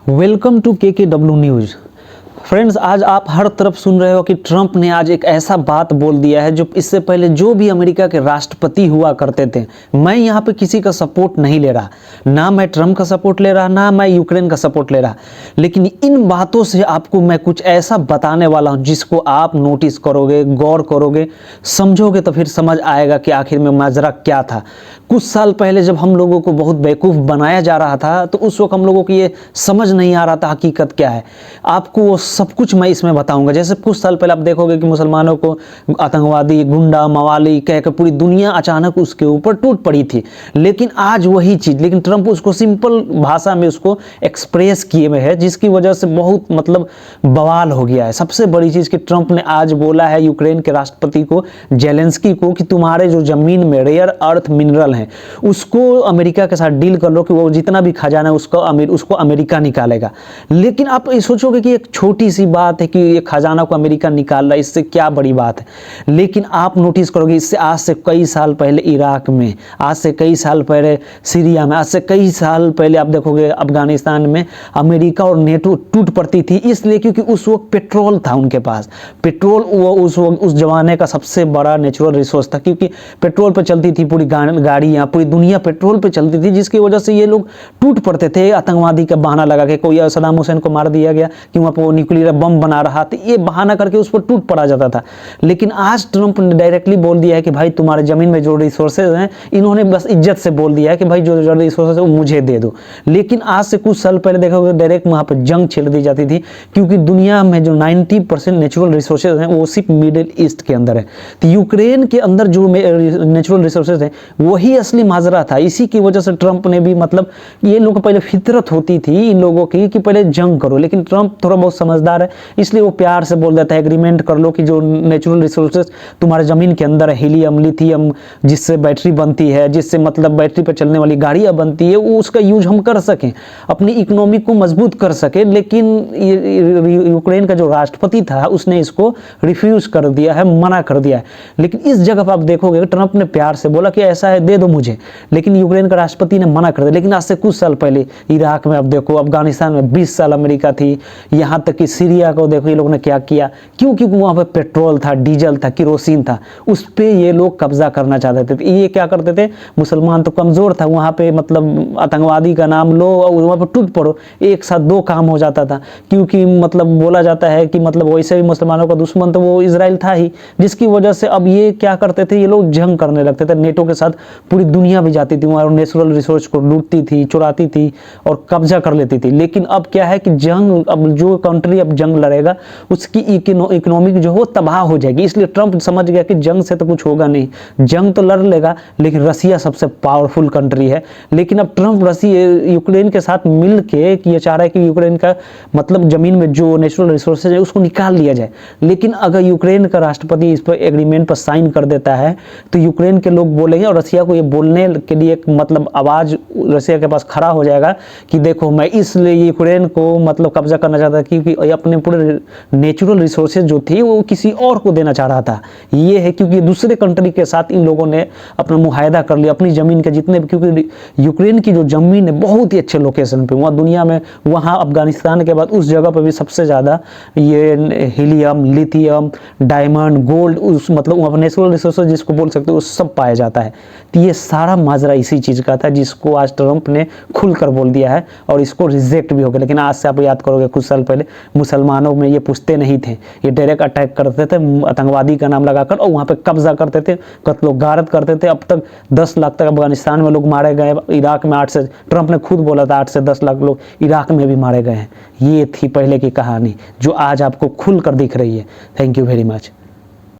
Welcome to KKW news. Friends, आज आप हर तरफ सुन रहे हो कि ट्रंप ने आज एक ऐसा बात बोल दिया है जो इससे पहले जो भी अमेरिका के राष्ट्रपति हुआ करते थे। मैं यहाँ पे किसी का सपोर्ट नहीं ले रहा, ना मैं ट्रंप का सपोर्ट ले रहा, ना मैं यूक्रेन का सपोर्ट ले रहा, लेकिन इन बातों से आपको मैं कुछ ऐसा बताने वाला हूँ जिसको आप नोटिस करोगे, गौर करोगे, समझोगे तो फिर समझ आएगा कि आखिर में माजरा क्या था। कुछ साल पहले जब हम लोगों को बहुत बेवकूफ़ बनाया जा रहा था तो उस वक्त हम लोगों को ये समझ नहीं आ रहा था हकीकत क्या है। आपको वो सब कुछ मैं इसमें बताऊंगा। जैसे कुछ साल पहले आप देखोगे कि मुसलमानों को आतंकवादी, गुंडा, मवाली कहकर पूरी दुनिया अचानक उसके ऊपर टूट पड़ी थी, लेकिन आज वही चीज़, लेकिन ट्रंप उसको सिंपल भाषा में उसको एक्सप्रेस किए हुए है, जिसकी वजह से बहुत बवाल हो गया है। सबसे बड़ी चीज़ कि ट्रंप ने आज बोला है यूक्रेन के राष्ट्रपति को, जेलेंस्की को, कि तुम्हारे जो ज़मीन में रेयर अर्थ मिनरल हैं उसको अमेरिका के साथ डील कर लो कि वो जितना भी खजाना है उसको अमेरिका निकालेगा। लेकिन आप सोचोगे कि एक छोटी सी बात है कि ये खजाना को अमेरिका निकाल रहा है, इससे क्या बड़ी बात है, लेकिन आप नोटिस करोगे इससे आज से कई साल पहले इराक में, आज से कई साल पहले सीरिया में, आज से कई साल पहले आप देखोगे अफगानिस्तान में अमेरिका और नेटो टूट पड़ती थी, इसलिए क्योंकि उस वक्त पेट्रोल था उनके पास। पेट्रोल वो उस जमाने का सबसे बड़ा नेचुरल रिसोर्स था, क्योंकि पेट्रोल पर चलती थी पूरी गाड़ियाँ, पूरी दुनिया पेट्रोल पे चलती थी, जिसकी वजह से ये लोग टूट पड़ते थे। आतंकवादी का बहाना लगा के कोई सद्दाम हुसैन को मार दिया गया कि वहाँ पर वो न्यूक्लियर बम बना रहा था, ये बहाना करके उस पर टूट पड़ा जाता था। लेकिन आज ट्रंप ने डायरेक्टली बोल दिया है कि भाई तुम्हारे ज़मीन में जो रिसोर्सेज हैं, इन्होंने बस इज्जत से बोल दिया है कि भाई जो रिसोर्सेज है वो मुझे दे दो। लेकिन आज से कुछ साल पहले देखोगे डायरेक्ट वहाँ पर जंग छेड़ दी जाती थी, क्योंकि दुनिया में जो 90% नेचुरल रिसोर्सेज हैं वो सिर्फ मिडिल ईस्ट के अंदर है। तो यूक्रेन के अंदर जो नेचुरल रिसोर्सेज हैं वही असली माजरा था। इसी की वजह से ट्रंप ने भी ये लोग पहले फितरत होती थी इन लोगों की कि पहले जंग करो, लेकिन ट्रंप थोड़ा बहुत समझदार है, इसलिए वो प्यार से बोल देता है एग्रीमेंट कर लो कि जो नेचुरल रिसोर्सेज तुम्हारे ज़मीन के अंदर है, हीलियम, लिथियम, जिससे बैटरी बनती है, जिससे बैटरी पर चलने वाली गाड़ियाँ बनती है, वो उसका यूज हम कर सकें, अपनी इकोनॉमी को मजबूत कर सकें। लेकिन यूक्रेन का जो राष्ट्रपति था उसने इसको रिफ्यूज़ कर दिया है, मना कर दिया है। लेकिन इस जगह पर आप देखोगे ट्रंप ने प्यार से बोला कि ऐसा है दे दो मुझे, लेकिन यूक्रेन का राष्ट्रपति ने मना कर दिया। लेकिन आज से कुछ साल पहले इराक में आप देखो, अफगानिस्तान में 20 साल अमेरिका थी, यहाँ तक कि सीरिया को देखो ये लोग ने क्या किया, क्योंकि वहाँ पे पेट्रोल था, डीजल था, केरोसिन था, उस पर ये लोग कब्जा करना चाहते थे। ये क्या करते थे, मुसलमान तो कमज़ोर था, वहाँ पे आतंकवादी का नाम लो और वहाँ पर टूट पड़ो, एक साथ दो काम हो जाता था। क्योंकि बोला जाता है कि वैसे भी मुसलमानों का दुश्मन तो वो इजराइल था ही, जिसकी वजह से अब ये क्या करते थे, ये लोग जंग करने लगते थे। नेटो के साथ पूरी दुनिया भी जाती थी वहाँ, नेचुरल रिसोर्स को लूटती थी, चुराती थी और कब्जा कर लेती थी। लेकिन अब क्या है कि अब जो कंट्री अब जंग लड़ेगा उसकी इकोनॉमिक जो हो तबाह हो जाएगी। इसलिए ट्रंप समझ गया कि जंग से तो कुछ होगा नहीं, जंग तो लड़ लेगा, लेकिन रसिया सबसे पावरफुल कंट्री है। लेकिन अब ट्रंप यूक्रेन के साथ मिल के ये चाह रहा है कि यूक्रेन का जमीन में जो नेचुरल रिसोर्सेज है उसको निकाल लिया जाए। लेकिन अगर यूक्रेन का राष्ट्रपति इस पर एग्रीमेंट पर साइन कर देता है तो यूक्रेन के लोग बोलेंगे और रसिया को ये बोलने के लिए एक आवाज़ रसिया के पास खड़ा हो जाएगा कि देखो मैं इसलिए यूक्रेन को कब्जा करना चाहता था क्योंकि अपने पूरे नेचुरल रिसोर्सेज जो थी वो किसी और को देना चाह रहा था। ये है क्योंकि दूसरे कंट्री के साथ इन लोगों ने अपना मुआहदा कर लिया अपनी ज़मीन के जितने भी, क्योंकि यूक्रेन की जो ज़मीन है बहुत ही अच्छे लोकेशन पे, वहाँ दुनिया में, वहाँ अफगानिस्तान के बाद उस जगह पर भी सबसे ज़्यादा ये हीलियम, लिथियम, डायमंड, गोल्ड, उस वहाँ नेचुरल रिसोर्सेज जिसको बोल सकते हो वो सब पाया जाता है। तो ये सारा माजरा इसी चीज़ का था जिसको आज ट्रंप ने खुलकर बोल दिया है और इसको रिजेक्ट भी हो गया। लेकिन आज से आप याद करोगे कुछ साल पहले मुसलमानों में ये पूछते नहीं थे, ये डायरेक्ट अटैक करते थे आतंकवादी का नाम लगाकर और वहाँ पे कब्जा करते थे, कत्लो गारत करते थे। अब तक 10 लाख तक अफगानिस्तान में लोग मारे गए, इराक में 8 से, ट्रंप ने खुद बोला था 8 से 10 लाख लोग इराक में भी मारे गए हैं। ये थी पहले की कहानी जो आज आपको खुलकर दिख रही है। Thank you very much.